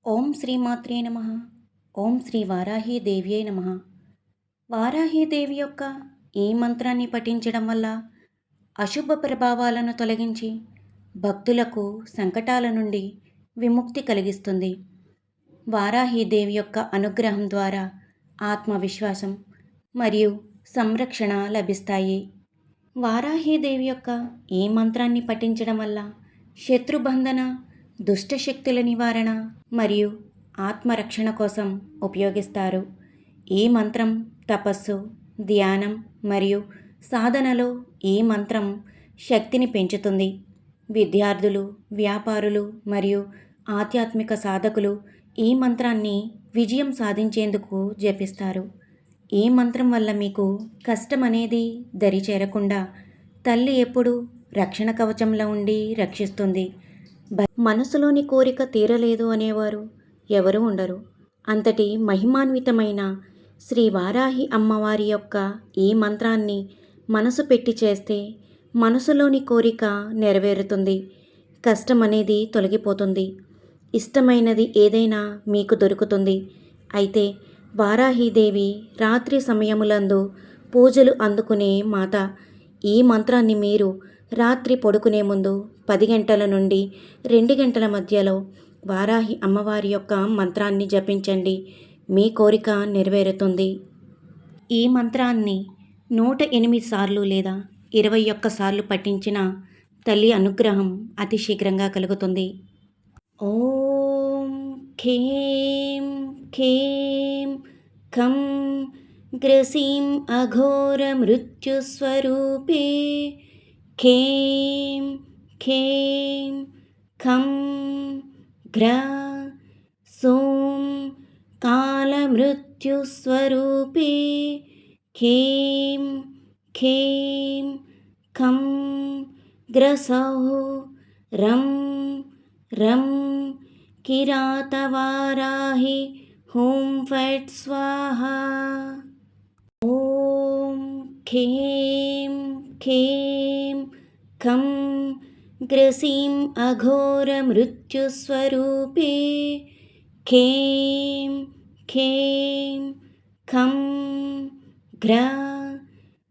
ఓం శ్రీమాత్రే నమః. ఓం శ్రీ వారాహీదేవ్యై నమః. వారాహీదేవి యొక్క ఈ మంత్రాన్ని పఠించడం వల్ల అశుభ ప్రభావాలను తొలగించి భక్తులకు సంకటాల నుండి విముక్తి కలిగిస్తుంది. వారాహీదేవి యొక్క అనుగ్రహం ద్వారా ఆత్మవిశ్వాసం మరియు సంరక్షణ లభిస్తాయి. వారాహీదేవి యొక్క ఈ మంత్రాన్ని పఠించడం వల్ల శత్రుబంధన, దుష్టశక్తుల నివారణ మరియు ఆత్మరక్షణ కోసం ఉపయోగిస్తారు. ఈ మంత్రం తపస్సు, ధ్యానం మరియు సాధనలో ఈ మంత్రం శక్తిని పెంచుతుంది. విద్యార్థులు, వ్యాపారులు మరియు ఆధ్యాత్మిక సాధకులు ఈ మంత్రాన్ని విజయం సాధించేందుకు జపిస్తారు. ఈ మంత్రం వల్ల మీకు కష్టం అనేది దరి చేరకుండా తల్లి ఎప్పుడూ రక్షణ కవచంలో ఉండి రక్షిస్తుంది. మనసులోని కోరిక తీరలేదు అనేవారు ఎవరు ఉండరు. అంతటి మహిమాన్వితమైన శ్రీ వారాహి అమ్మవారి యొక్క ఈ మంత్రాన్ని మనసు పెట్టి చేస్తే మనసులోని కోరిక నెరవేరుతుంది. కష్టం అనేది తొలగిపోతుంది. ఇష్టమైనది ఏదైనా మీకు దొరుకుతుంది. అయితే వారాహీదేవి రాత్రి సమయములందు పూజలు అందుకునే మాత. ఈ మంత్రాన్ని మీరు రాత్రి పడుకునే ముందు 10 గంటల నుండి 2 గంటల మధ్యలో వారాహి అమ్మవారి యొక్క మంత్రాన్ని జపించండి. మీ కోరిక నెరవేరుతుంది. ఈ మంత్రాన్ని 108 సార్లు లేదా 21 సార్లు పఠించిన తల్లి అనుగ్రహం అతి శీఘ్రంగా కలుగుతుంది. ఓం ఖేం ఖేం ఖం గ్రసీం అఘోర మృత్యుస్వరూపే ఖేం ఖేం ఖం గ్ర సోం కాలమృత్యుస్వరూపే ఖేం ఖేం ఖం గ్రసౌ రం రం కిరాతవారాహి హూం ఫట్ స్వాహా. ఓం ఖేం ఖేం ఖం గ్రసీం అఘోర మృత్యుస్వరూపే ఖేం ఖేం ఖం గ్ర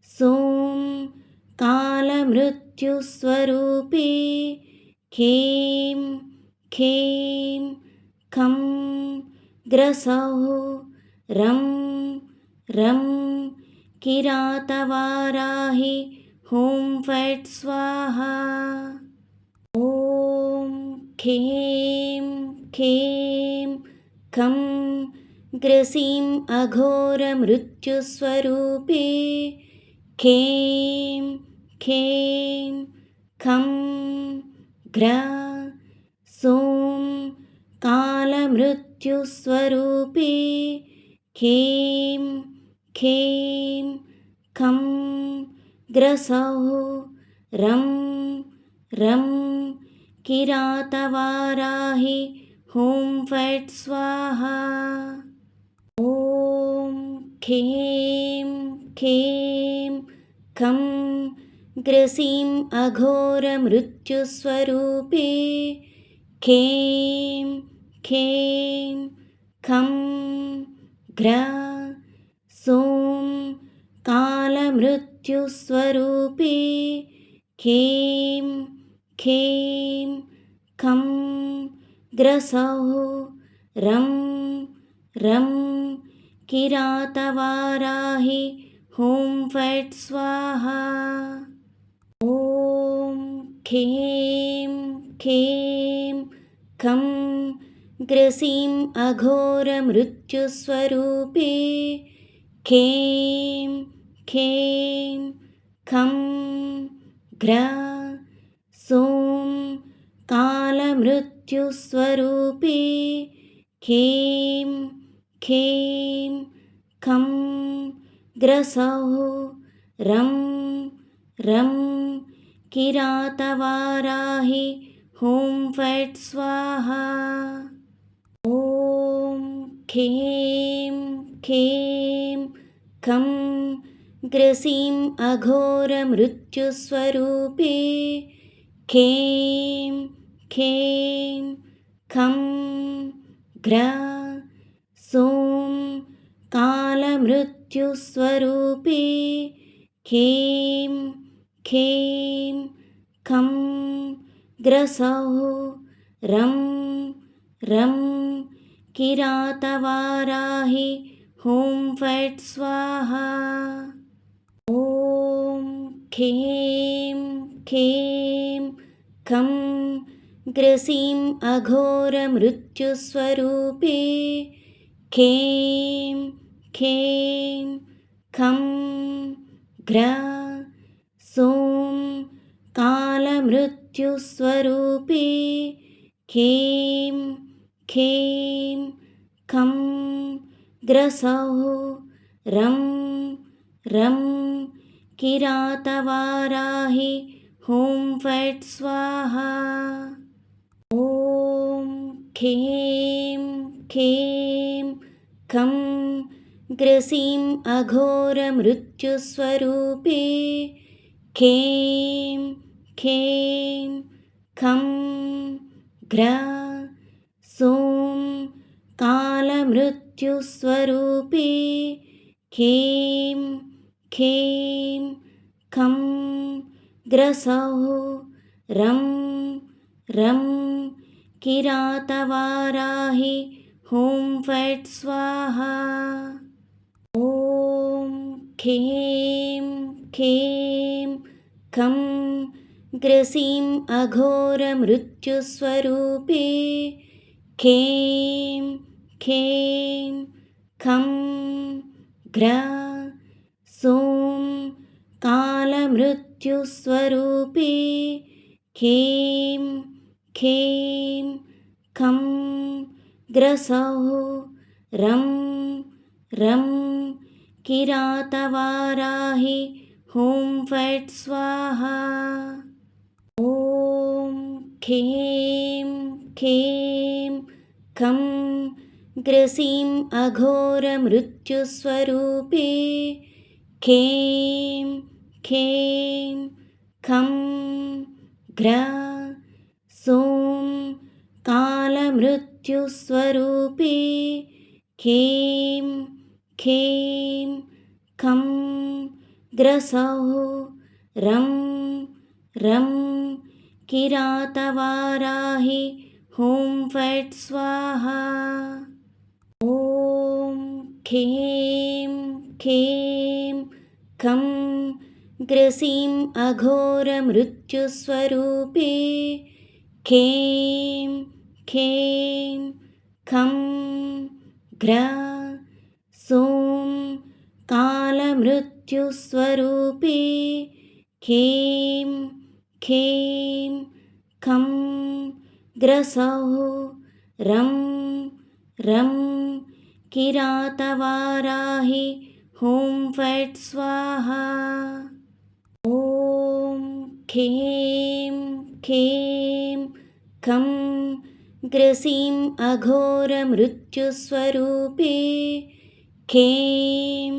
సోం కాలమృత్యుస్వరూపే ఖేం ఖేం ఖం గ్రసౌ రం రం కిరాతవారాహి హూం ఫట్ స్వాహా. ఓం ఖేం ఖేం ఖం గ్రసీం అఘోర మృత్యుస్వరూపే ఖేం ఖేం ఖం గ్ర సోం కాలమృత్యుస్వరూపే ఖేం ఖేం ఖం గ్రసౌ రం రం కిరాతవారాహి హూం ఫట్ స్వాహా. ఓం ఖేం ఖేం ఖం గ్రసీం అఘోర మృత్యుస్వరూపే ఖేం ఖేం ఖం గ్ర సోం కాలమృత్యుస్వరూపే ఖేం ఖేం ఖం గ్రసౌ రం రం కిరాతవారాహి హూం ఫట్ స్వాహా. ఓం ఖేం ఖేం ఖం గ్రసీం అఘోర మృత్యుస్వరూపే ఖేం ఖేం ఖం గ్ర సోం కాలమృత్యుస్వరూపే ఖేం ఖేం ఖం గ్రసౌ రం రం కిరాతవారాహి హూం ఫట్ స్వాహా. ఓం ఖేం ఖేం ఖం గ్రసీం అఘోర మృత్యుస్వరూపే ఖేం ఖేం ఖం घ्र सौं कालमृत्युस्वरूपे खें खें खं ग्रसौः रं रं किरातवाराहि हुं फट् स्वाहा। ॐ खें खें खं ग्रसीं अघोरमृत्युस्वरूपे खें खें खं घ्र सौं कालमृत्युस्वरूपे खें खें खं ग्रसौः रं रं किरातवाराहि हुं फट् स्वाहा। ॐ खें खें खं ग्रसीं अघोरमृत्युस्वरूपे खें खें खं घ्र सौं कालमृत्युस्वरूपे खें खें खं ग्रसौः रं रं किरातवाराहि हुं फट् स्वाहा। ॐ खें खें खं ग्रसीं अघोरमृत्युस्वरूपे खें खें खं घ्र सौं कालमृत्युस्वरूपे खें खें खं ग्रसौः रं रं किरातवाराहि हुं फट् स्वाहा। ॐ खें खें खं ग्रसीं अघोरमृत्युस्वरूपे खें खें खं घ्र सौं कालमृत्युस्वरूपे खें खें खं ग्रसौः रं रं किरातवाराहि हुं फट् स्वाहा। ॐ खें खें खं ग्रसीं अघोरमृत्युस्वरूपे खें खें खं घ्र सौं कालमृत्युस्वरूपे खें खें खं ग्रसौः रं रं किरातवाराहि हुं फट् स्वाहा। ॐ खें खें खं ग्रसीं अघोरमृत्युस्वरूपे खें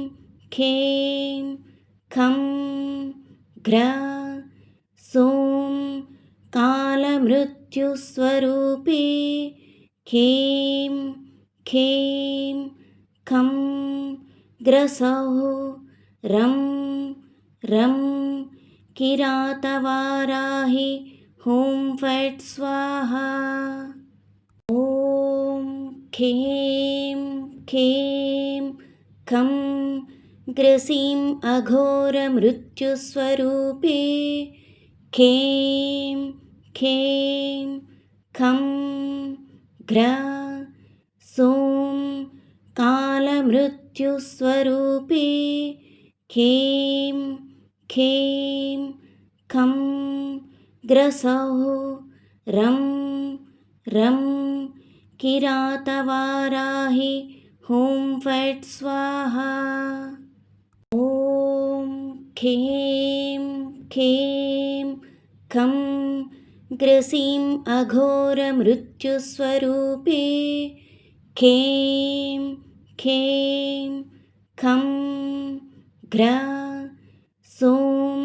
खें खं घ्र सौं कालमृत्युस्वरूपे खें खें खं ग्रसौः रं रं किरातवाराहि हुं फट् स्वाहा। ॐ खें खें खं ग्रसीं अघोरमृत्युस्वरूपे खें खें खं घ्र सौं कालमृत्युस्वरूपे खें खें खं ग्रसौः रं रं किरातवाराहि हुं फट् स्वाहा। ॐ खें खें खं ग्रसीं अघोरमृत्युस्वरूपे खें खें खं घ्र सौं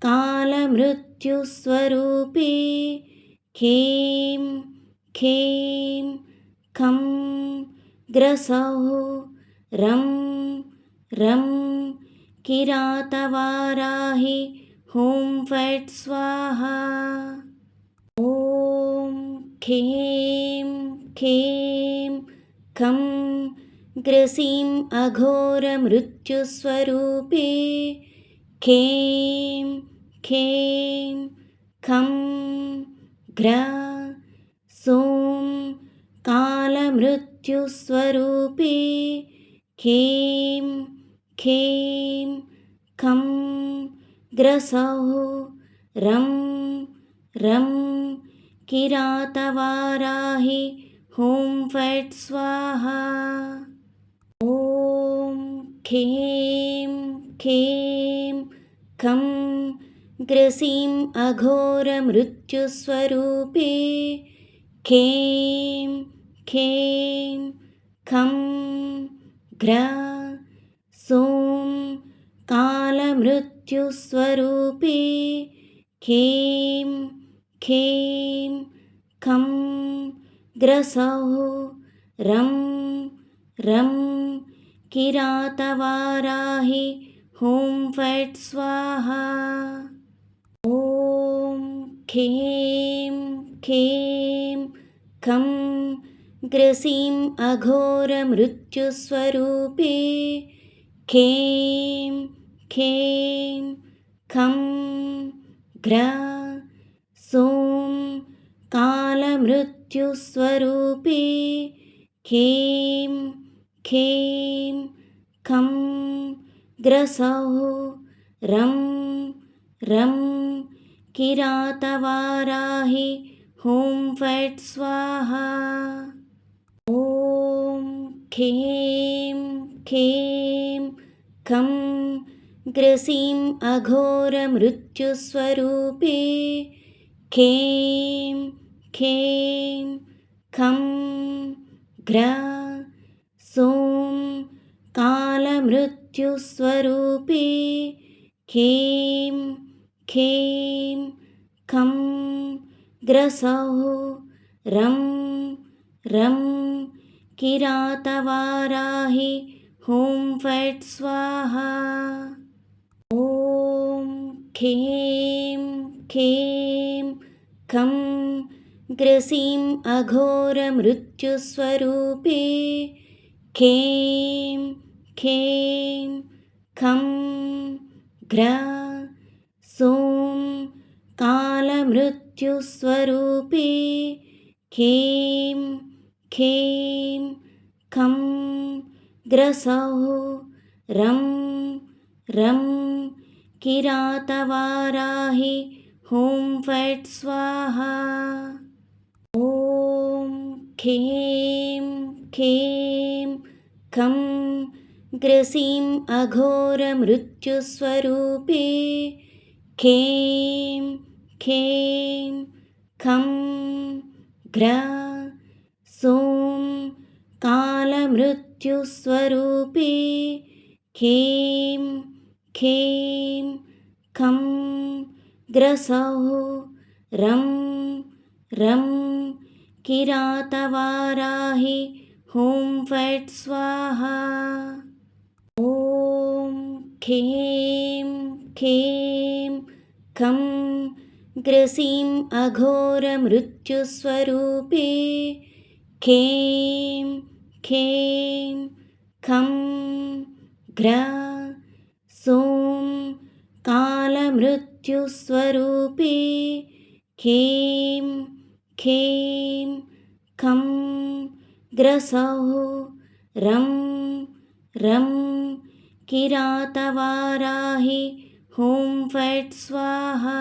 कालमृत्युस्वरूपे खें खें खं ग्रसौः रं रं किरातवाराहि हुं फट् स्वाहा। ॐ खें खें खं ग्रसीं अघोरमृत्युस्वरूपे खें खें खं ग्र सौं कालमृत्युस्वरूपे खें खें खं ग्रसौः रं रं किरातवाराहि हुं फट् स्वाहा। ॐ खें खें खं ग्रसीं अघोरमृत्युस्वरूपे खें खें खं ग्र सौं कालमृत्युस्वरूपे खें खें खं ग्रसौः रं रं किरातवाराहि हुं फट् स्वाहा। ॐ खें खें खं ग्रसीं अघोरमृत्युस्वरूपे खें खें खं ग्र सौं कालमृत्युस्वरूपे खें खें खं ग्रसौः रं रं किरातवाराहि हुं फट् स्वाहा। ॐ खें खें खं ग्रसीं अघोरमृत्युस्वरूपे खें खें खं ग्र सौं कालमृत्युस्वरूपे खें खें खं ग्रसौः रं रं किरातवाराहि हुं फट् स्वाहा। ॐ खें खें खं ग्रसीं अघोरमृत्युस्वरूपे खें खें खं ग्र सौं कालमृत्युस्वरूपे खें खें खं ग्रसौः रं रं किरातवाराहि हुं फट् स्वाहा। ॐ खें खें खं ग्रसीं अघोरमृत्युस्वरूपे खें खें खं ग्र सौं कालमृत्युस्वरूपे खें खें खं ग्रसौः रं रं किरातवाराहि हुं फट् स्वाहा। ॐ खें खें खं ग्रसीं अघोरमृत्युस्वरूपे खें खें खं ग्र सौं कालमृत्युस्वरूपे खें खें खं ग्रसौः रं रं किरातवाराहि हुं फट् स्वाहा।